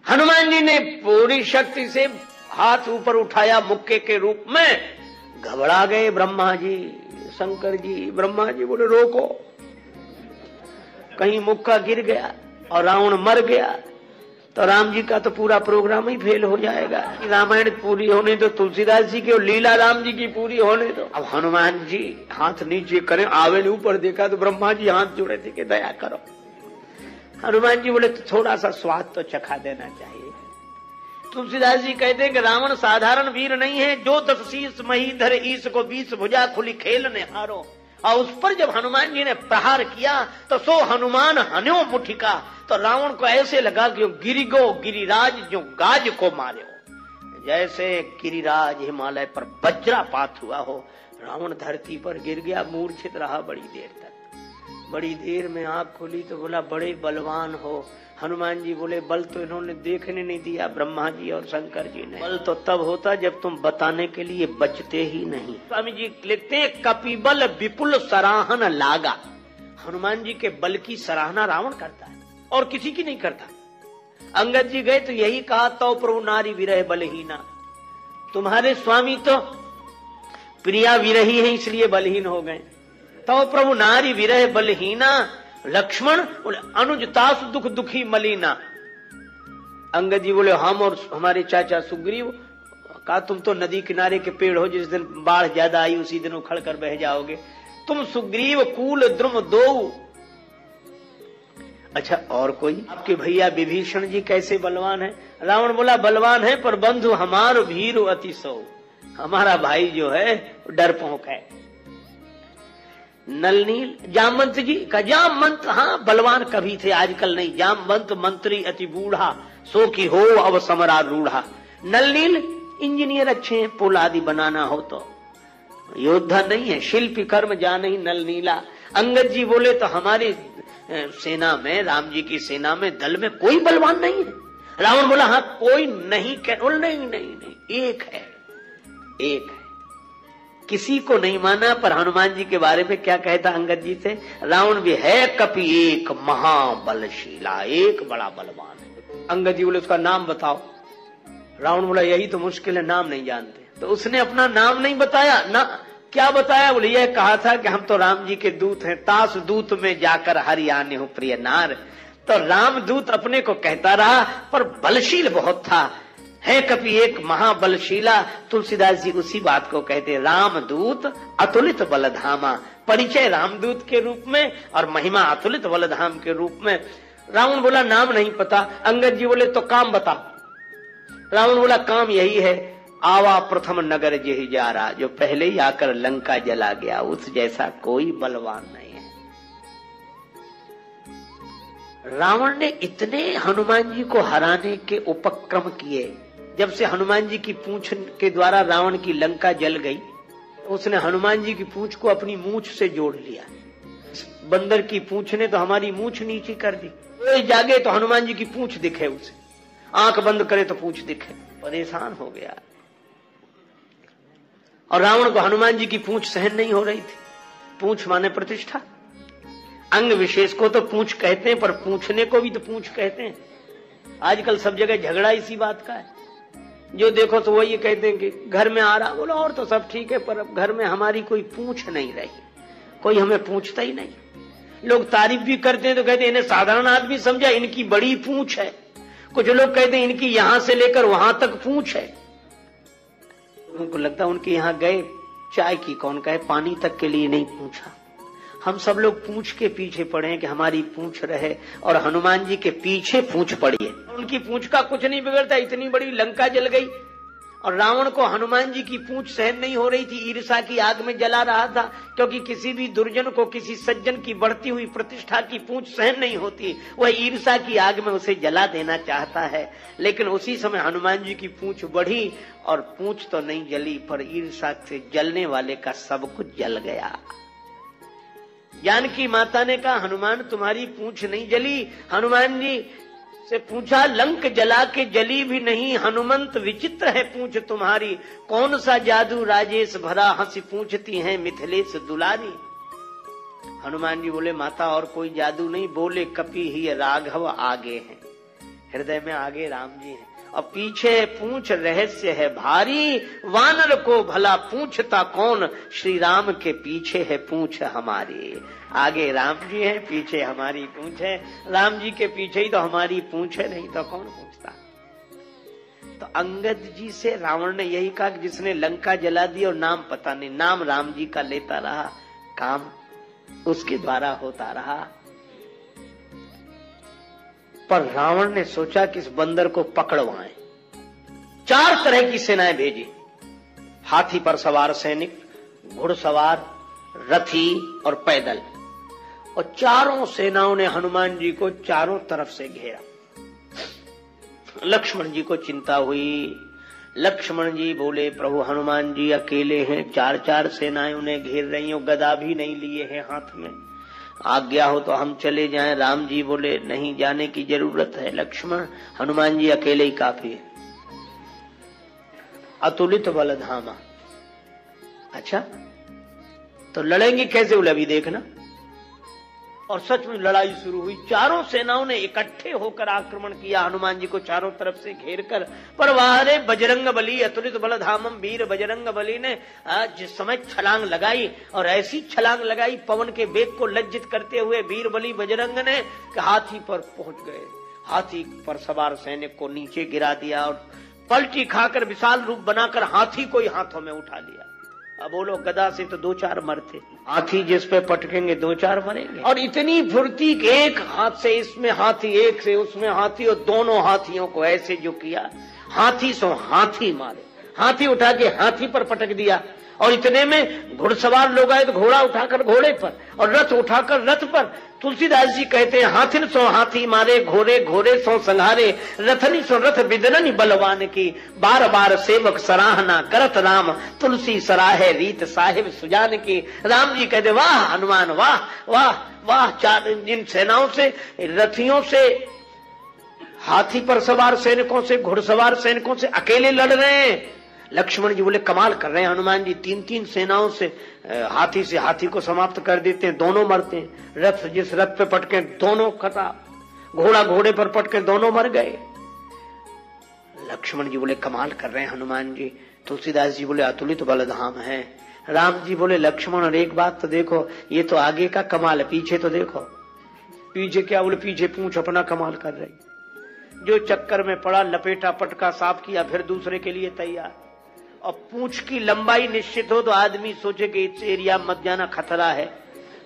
हनुमान जी ने पूरी शक्ति से हाथ ऊपर उठाया मुक्के के रूप में। घबरा गए ब्रह्मा जी, शंकर जी। ब्रह्मा जी बोले रोको, कहीं मुक्का गिर गया और रावण मर गया तो राम जी का तो पूरा प्रोग्राम ही फेल हो जाएगा। रामायण पूरी होने दो, तुलसीदास जी की और लीला राम जी की पूरी होने दो। अब हनुमान जी हाथ नीचे करें, आवे ने ऊपर देखा तो ब्रह्मा जी हाथ जोड़े थे कि दया करो। हनुमान जी बोले तो थोड़ा सा स्वाद तो चखा देना चाहिए। तुलसीदास जी कहते हैं कि रावण साधारण वीर नहीं है, जो 10 शीश महीधर ईश को 20 भुजा खुली खेल ने हारो। और उस पर जब हनुमान जी ने प्रहार किया तो सो हनुमान हन्यो मुठिका, तो रावण को ऐसे लगा कि गिरिगो गिरिराज जो गाज को मारे हो, जैसे गिरिराज हिमालय पर वज्रपात हुआ हो। रावण धरती पर गिर गया, मूर्छित रहा बड़ी देर तक। बड़ी देर में आंख खोली तो बोला बड़े बलवान हो। हनुमान जी बोले बल तो इन्होंने देखने नहीं दिया, ब्रह्मा जी और शंकर जी ने। बल तो तब होता जब तुम बताने के लिए बचते ही नहीं। स्वामी जी लिखते हैं कपिबल विपुल सराहन लागा। हनुमान जी के बल की सराहना रावण करता है और किसी की नहीं करता। अंगद जी गए तो यही कहा तो प्रभु नारी विरह बलहीना। तुम्हारे स्वामी तो प्रिया विरही है इसलिए बलहीन हो गए। तो प्रभु नारी विरह बलहीना, लक्ष्मण बोले अनुजतास दुख दुखी मलिना। अंगद जी बोले हम और हमारे चाचा सुग्रीव, कहा तुम तो नदी किनारे के पेड़ हो, जिस दिन बाढ़ ज्यादा आई उसी दिन उखड़ कर बह जाओगे। तुम सुग्रीव कूल द्रुम दो। अच्छा और कोई? आपके भैया विभीषण जी कैसे बलवान है? रावण बोला बलवान है पर बंधु हमारो भीरु अति सो। हमारा भाई जो है डरपोक है। नलनील जामवंत जी का जामवंत हाँ बलवान कभी थे, आजकल नहीं। जामवंत मंत्री अति बूढ़ा, सो की हो अब समरा रूढ़ा। नलनील इंजीनियर अच्छे हैं, पुल आदि बनाना हो तो। योद्धा नहीं है, शिल्पी कर्म जाने ही नलनीला। अंगद जी बोले तो हमारी सेना में, राम जी की सेना में, दल में कोई बलवान नहीं है। रावण बोला हाँ कोई नहीं, नहीं एक है, एक है। किसी को नहीं माना। पर हनुमान जी के बारे में क्या कहता अंगद जी से? रावण भी है कपि एक महाबलशीला, एक बड़ा बलवान है। अंगद जी बोले उसका नाम बताओ। रावण बोला यही तो मुश्किल है, नाम नहीं जानते। तो उसने अपना नाम नहीं बताया ना। क्या बताया? बोले यह कहा था कि हम तो राम जी के दूत हैं, तास दूत में जाकर हरि आने हो प्रिय नार। तो राम दूत अपने को कहता रहा पर बलशील बहुत था। है कपि एक महाबलशीला। तुलसीदास जी उसी बात को कहते रामदूत अतुलित बलधामा। परिचय रामदूत के रूप में और महिमा अतुलित बलधाम के रूप में। रावण बोला नाम नहीं पता। अंगद जी बोले तो काम बता। रावण बोला काम यही है, आवा प्रथम नगर जेहि जारा, जो पहले ही आकर लंका जला गया, उस जैसा कोई बलवान नहीं है। रावण ने इतने हनुमान जी को हराने के उपक्रम किए। जब से हनुमान जी की पूंछ के द्वारा रावण की लंका जल गई, उसने हनुमान जी की पूंछ को अपनी मूंछ से जोड़ लिया। बंदर की पूंछ ने तो हमारी मूंछ नीचे कर दी। कोई जागे तो हनुमान जी की पूंछ दिखे उसे, आंख बंद करे तो पूंछ दिखे। परेशान हो गया। और रावण को हनुमान जी की पूंछ सहन नहीं हो रही थी। पूंछ माने प्रतिष्ठा। अंग विशेष को तो पूंछ कहते हैं पर पूछने को भी तो पूंछ कहते हैं। आजकल सब जगह झगड़ा इसी बात का है। जो देखो तो वो ये कहते हैं कि घर में आ रहा, बोलो और तो सब ठीक है पर अब घर में हमारी कोई पूंछ नहीं रही, कोई हमें पूछता ही नहीं। लोग तारीफ भी करते हैं तो कहते हैं इन्हें साधारण आदमी समझा, इनकी बड़ी पूंछ है। कुछ लोग कहते हैं इनकी यहां से लेकर वहां तक पूंछ है। उनको लगता है उनके यहाँ गए चाय की कौन कहे, पानी तक के लिए नहीं पूछा। हम सब लोग पूंछ के पीछे पड़े हैं कि हमारी पूंछ रहे, और हनुमान जी के पीछे पूंछ पड़ी है। उनकी पूंछ का कुछ नहीं बिगड़ता। इतनी बड़ी लंका जल गई और रावण को हनुमान जी की पूंछ सहन नहीं हो रही थी, ईर्ष्या की आग में जला रहा था। क्योंकि किसी भी दुर्जन को किसी सज्जन की बढ़ती हुई प्रतिष्ठा की पूंछ सहन नहीं होती, वह ईर्ष्या की आग में उसे जला देना चाहता है। लेकिन उसी समय हनुमान जी की पूंछ बढ़ी और पूंछ तो नहीं जली पर ईर्ष्या से जलने वाले का सब कुछ जल गया। जानकी माता ने कहा हनुमान तुम्हारी पूंछ नहीं जली। हनुमान जी से पूछा लंक जला के जली भी नहीं, हनुमंत विचित्र है पूंछ तुम्हारी। कौन सा जादू राजेश भरा, हंसी पूछती है मिथिलेश दुलारी। हनुमान जी बोले माता और कोई जादू नहीं, बोले कपि ही राघव आगे हैं। हृदय में आगे राम जी हैं और पीछे पूंछ रहस्य है भारी, वानर को भला पूछता कौन, श्री राम के पीछे है पूंछ हमारी। आगे राम जी हैं, पीछे हमारी पूंछ है। राम जी के पीछे ही तो हमारी पूंछ है, नहीं तो कौन पूछता। तो अंगद जी से रावण ने यही कहा कि जिसने लंका जला दी और नाम पता नहीं, नाम राम जी का लेता रहा, काम उसके द्वारा होता रहा। पर रावण ने सोचा कि इस बंदर को पकड़वाएं। 4 तरह की सेनाएं भेजी, हाथी पर सवार सैनिक, घुड़सवार, रथी और पैदल। और चारों सेनाओं ने हनुमान जी को चारों तरफ से घेरा। लक्ष्मण जी को चिंता हुई। लक्ष्मण जी बोले प्रभु हनुमान जी अकेले हैं, 4 सेनाएं उन्हें घेर रही हो, गदा भी नहीं लिए हैं हाथ में, आज्ञा हो तो हम चले जाएं। राम जी बोले नहीं जाने की जरूरत है लक्ष्मण, हनुमान जी अकेले ही काफी है। अतुलित बलधामा। अच्छा तो लड़ेंगे कैसे, बोले अभी देखना। और सच में लड़ाई शुरू हुई। चारों सेनाओं ने इकट्ठे होकर आक्रमण किया हनुमान जी को चारों तरफ से घेर कर। पर वारे बजरंग बली अतुलित बलधामम, वीर बजरंग बली ने जिस समय छलांग लगाई और ऐसी छलांग लगाई पवन के वेग को लज्जित करते हुए वीर बली बजरंग ने कि हाथी पर पहुंच गए। हाथी पर सवार सैनिक को नीचे गिरा दिया और पलटी खाकर विशाल रूप बनाकर हाथी को ही हाथों में उठा लिया। अब बोलो गदा से तो 2-4 मरते, हाथी जिस पे पटकेंगे 2-4 मरेंगे। और इतनी फुर्ती कि एक हाथ से इसमें हाथी, एक से उसमें हाथी, और दोनों हाथियों को ऐसे जो किया, हाथी सो हाथी मारे। हाथी उठा के हाथी पर पटक दिया। और इतने में घुड़सवार लोग आए तो घोड़ा उठाकर घोड़े पर और रथ उठाकर रथ पर। तुलसीदास जी कहते हैं हाथिन सो हाथी मारे, घोड़े घोड़े सो संहारे, रथनी सो रथ बिदननी बलवान की, बार बार सेवक सराहना करत राम, तुलसी सराहे रीत साहिब सुजान की। राम जी कहते वाह हनुमान वाह वाह वाह। 4 इन सेनाओं से, रथियों से, हाथी पर सवार सैनिकों से, घुड़सवार सैनिकों से अकेले लड़ रहे हैं। लक्ष्मण जी बोले कमाल कर रहे हैं हनुमान जी, 3-3 सेनाओं से हाथी से हाथी को समाप्त कर देते हैं, दोनों मरते हैं। रथ जिस रथ पे पटके दोनों खराब, घोड़ा घोड़े पर पटके दोनों मर गए। लक्ष्मण जी बोले कमाल कर रहे हैं हनुमान जी। तुलसीदास जी बोले अतुलित बलधाम है। राम जी बोले लक्ष्मण और एक बात तो देखो, ये तो आगे का कमाल है, पीछे तो देखो। पीछे क्या, बोले पीछे पूंछ अपना कमाल कर रही। जो चक्कर में पड़ा, लपेटा पटका साफ किया, फिर दूसरे के लिए तैयार। और पूंछ की लंबाई निश्चित हो तो आदमी सोचे कि इस एरिया मत जाना, खतरा है।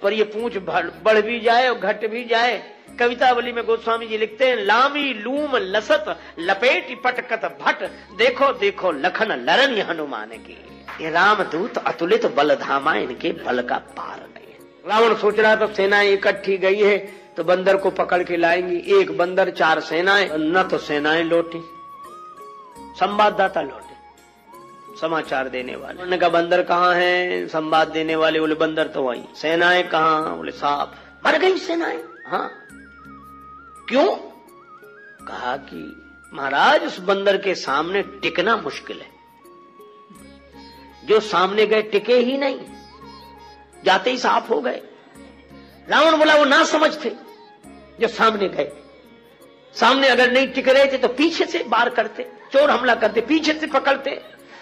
पर ये पूंछ बढ़ भी जाए और घट भी जाए। कवितावली में गोस्वामी जी लिखते हैं लामी लूम लसत लपेटी पटकत भट, देखो देखो लखन लरन हनुमान की। ये रामदूत अतुलित बलधामा, इनके बल का पार नहीं है। रावण सोच रहा था सेनाएं इकट्ठी गई है तो बंदर को पकड़ के लाएंगी। एक बंदर 4 सेनाएं, न तो सेनाएं लौटी, संवाददाता लौटे, समाचार देने वाले। उन्होंने कहा बंदर कहाँ है? संवाद देने वाले बोले बंदर तो वही। सेनाएं कहाँ? बोले साफ मर गई सेनाएं। हाँ क्यों? कहा कि महाराज उस बंदर के सामने टिकना मुश्किल है। जो सामने गए टिके ही नहीं, जाते ही साफ हो गए। रावण बोला वो ना समझ थे जो सामने गए। सामने अगर नहीं टिक रहे थे तो पीछे से वार करते, चोर हमला करते, पीछे से पकड़ते।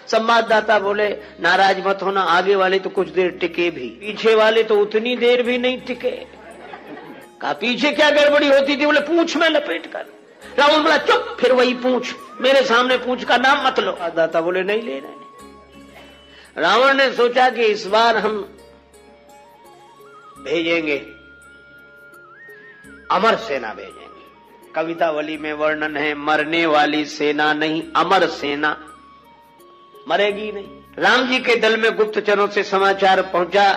संवाददाता बोले नाराज मत होना, आगे वाले तो कुछ देर टिके भी, पीछे वाले तो उतनी देर भी नहीं टिके। कहा पीछे क्या गड़बड़ी होती थी? बोले पूंछ में लपेट कर। रावण बोला चुप, फिर वही पूंछ, मेरे सामने पूंछ का नाम मत लो। संवाददाता बोले नहीं ले रहे। रावण ने सोचा कि इस बार हम भेजेंगे, अमर सेना भेजेंगे। कवितावली में वर्णन है मरने वाली सेना नहीं, अमर सेना, मरेगी नहीं। राम जी के दल में गुप्तचरों से समाचार पहुंचा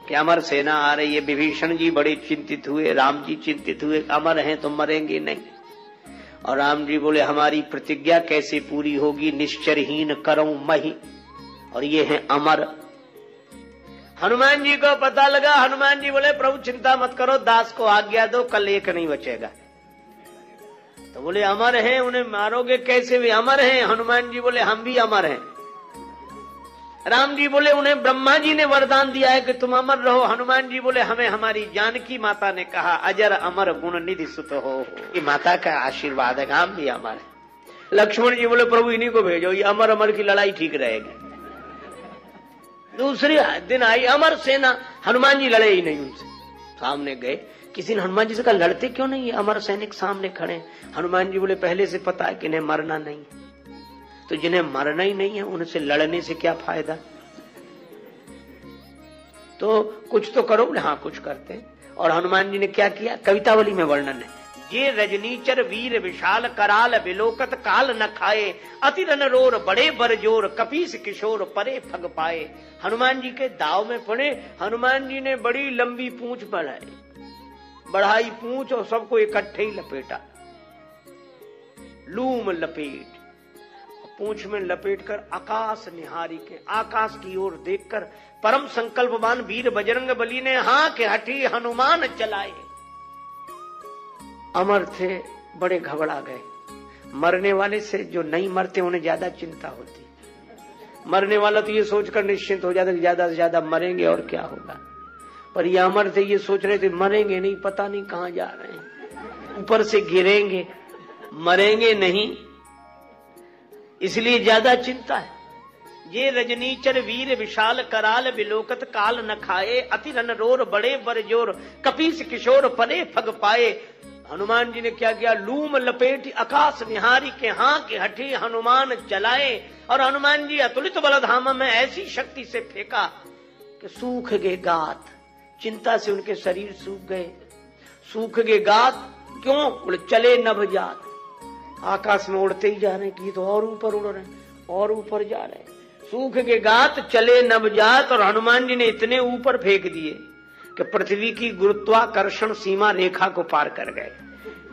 कि अमर सेना आ रही है। विभीषण जी बड़े चिंतित हुए, राम जी चिंतित हुए, अमर हैं तो मरेंगे नहीं। और राम जी बोले हमारी प्रतिज्ञा कैसे पूरी होगी, निश्चरहीन करऊं मही, और ये है अमर। हनुमान जी को पता लगा। हनुमान जी बोले प्रभु चिंता मत करो, दास को आज्ञा दो, कल एक नहीं बचेगा। तो बोले अमर हैं, उन्हें मारोगे कैसे? भी अमर हैं। हनुमान जी बोले हम भी अमर हैं। राम जी बोले उन्हें ब्रह्मा जी ने वरदान दिया है कि तुम अमर रहो। हनुमान जी बोले हमें हमारी जानकी माता ने कहा अजर अमर गुण निधि सुत हो। ये माता का आशीर्वाद है, हम भी अमर है। लक्ष्मण जी बोले प्रभु इन्हीं को भेजो, ये अमर अमर की लड़ाई ठीक रहेगी। दूसरी दिन आई अमर सेना, हनुमान जी लड़े ही नहीं उनसे। सामने गए, किसी ने हनुमान जी से कहा लड़ते क्यों नहीं, ये अमर सैनिक सामने खड़े। हनुमान जी बोले पहले से पता है कि इन्हें मरना नहीं, तो जिन्हें मरना ही नहीं है उनसे लड़ने से क्या फायदा, तो कुछ तो करो। हाँ कुछ करते हैं। और हनुमान जी ने क्या किया, कवितावली में वर्णन है। ये रजनीचर वीर विशाल कराल विलोकत काल न खाए, अति रन रोर बड़े बरजोर कपीस किशोर परे फग पाए। हनुमान जी के दाव में पड़े। हनुमान जी ने बड़ी लंबी पूंछ बढ़ाई पूंछ और सबको इकट्ठे ही लपेटा, लूम लपेट, पूंछ में लपेटकर आकाश निहारी के, आकाश की ओर देखकर परम संकल्पवान वीर बजरंग बली ने हाँ के हठी हनुमान चलाए। अमर थे, बड़े घबरा गए। मरने वाले से जो नहीं मरते उन्हें ज्यादा चिंता होती। मरने वाला तो ये सोचकर निश्चिंत हो जाता कि ज्यादा से ज्यादा मरेंगे और क्या होगा, पर ये अमर थे, ये सोच रहे थे मरेंगे नहीं, पता नहीं कहां जा रहे हैं, ऊपर से गिरेंगे, मरेंगे नहीं, इसलिए ज्यादा चिंता है। ये रजनीचर वीर विशाल कराल विलोकत काल न खाए, अति रन रोर बड़े बरजोर कपीस किशोर परे फग पाए। हनुमान जी ने क्या किया, लूम लपेट आकाश निहारी के हाँ के हठी हनुमान चलाए। और हनुमान जी अतुलित बलधामा में ऐसी शक्ति से फेंका कि सूख गए गात। चिंता से उनके शरीर सूख गए। सूख गए गात क्यों, बोले चले नभ जात, आकाश में उड़ते ही जा रहे हैं कि तो और ऊपर उड़ रहे हैं और ऊपर जा रहे हैं। सूख के गात चले नवजात, और हनुमान जी ने इतने ऊपर फेंक दिए कि पृथ्वी की गुरुत्वाकर्षण सीमा रेखा को पार कर गए।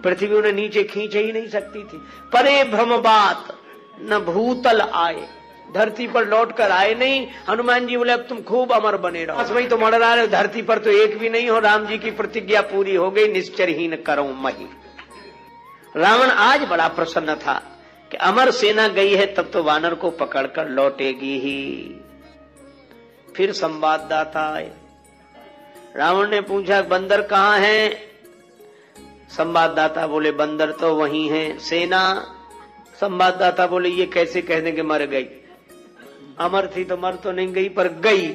पृथ्वी उन्हें नीचे खींच ही नहीं सकती थी। परे भ्रम बात न भूतल आए, धरती पर लौट कर आए नहीं। हनुमान जी बोले अब तुम खूब अमर बने रहो, बस वही तो मर रहा है, धरती पर तो एक भी नहीं हो। राम जी की प्रतिज्ञा पूरी हो गई, निश्चरहीन करो मही। रावण आज बड़ा प्रसन्न था कि अमर सेना गई है, तब तो वानर को पकड़कर लौटेगी ही। फिर संवाददाता आए। रावण ने पूछा बंदर कहाँ है? संवाददाता बोले बंदर तो वही है। सेना? संवाददाता बोले ये कैसे कह दें कि मर गई, अमर थी तो मर तो नहीं गई पर गई,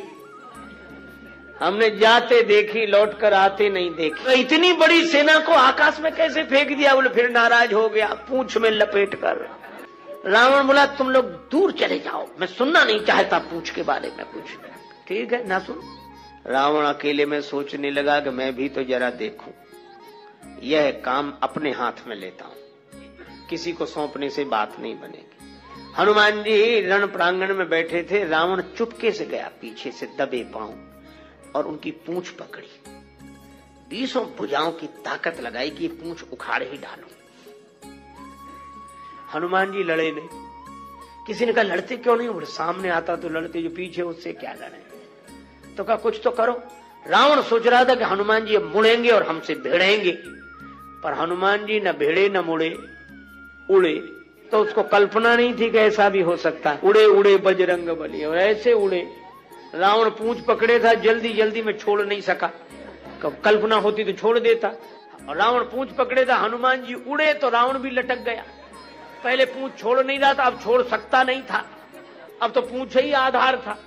हमने जाते देखी लौट कर आते नहीं देखी। तो इतनी बड़ी सेना को आकाश में कैसे फेंक दिया? बोले फिर नाराज हो गया, पूंछ में लपेट कर। रावण बोला तुम लोग दूर चले जाओ, मैं सुनना नहीं चाहता पूंछ के बारे में कुछ। ठीक है ना सुन। रावण अकेले में सोचने लगा कि मैं भी तो जरा देखूं, यह काम अपने हाथ में लेता हूं, किसी को सौंपने से बात नहीं बनेगी। हनुमान जी रण प्रांगण में बैठे थे। रावण चुपके से गया, पीछे से दबे पांव और उनकी पूंछ पकड़ी, 20 भुजाओं की ताकत लगाई कि पूंछ उखाड़े ही डालो। हनुमान जी लड़े नहीं। किसी ने कहा लड़ते क्यों नहीं? बोले सामने आता तो लड़ते, जो पीछे उससे क्या लड़े। तो कहा कुछ तो करो। रावण सोच रहा था कि हनुमान जी अब मुड़ेंगे और हमसे भिड़ेंगे, पर हनुमान जी न भिड़े न मुड़े, उड़े। तो उसको कल्पना नहीं थी कि ऐसा भी हो सकता है। उड़े उड़े बजरंग बली, और ऐसे उड़े। रावण पूंछ पकड़े था, जल्दी जल्दी में छोड़ नहीं सका, कल्पना होती तो छोड़ देता। और रावण पूंछ पकड़े था, हनुमान जी उड़े तो रावण भी लटक गया। पहले पूंछ छोड़ नहीं रहा था, अब छोड़ सकता नहीं था, अब तो पूंछ ही आधार था।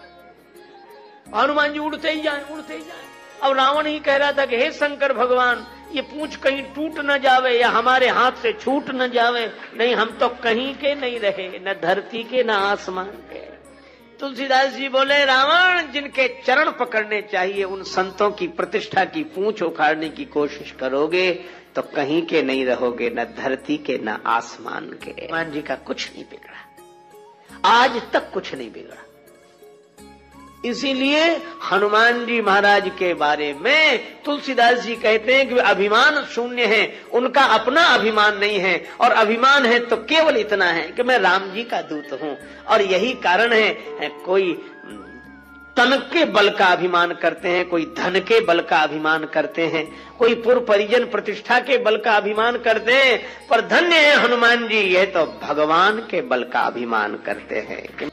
हनुमान जी उड़ते ही जाए, उड़ते ही जाए। अब रावण ही कह रहा था कि हे शंकर भगवान, ये पूंछ कहीं टूट न जावे या हमारे हाथ से छूट न जावे, नहीं हम तो कहीं के नहीं रहे, न धरती के न आसमान के। तुलसीदास जी बोले रावण जिनके चरण पकड़ने चाहिए उन संतों की प्रतिष्ठा की पूंछ उखाड़ने की कोशिश करोगे तो कहीं के नहीं रहोगे, न धरती के न आसमान के। हनुमान जी का कुछ नहीं बिगड़ा, आज तक कुछ नहीं बिगड़ा। इसीलिए हनुमान जी महाराज के बारे में तुलसीदास जी कहते हैं कि अभिमान शून्य है, उनका अपना अभिमान नहीं है, और अभिमान है तो केवल इतना है कि मैं राम जी का दूत हूं। और यही कारण है कोई तन के बल का अभिमान करते हैं, कोई धन के बल का अभिमान करते हैं, कोई पुर परिजन प्रतिष्ठा के बल का अभिमान करते हैं, पर धन्य है हनुमान जी, यह तो भगवान के बल का अभिमान करते हैं।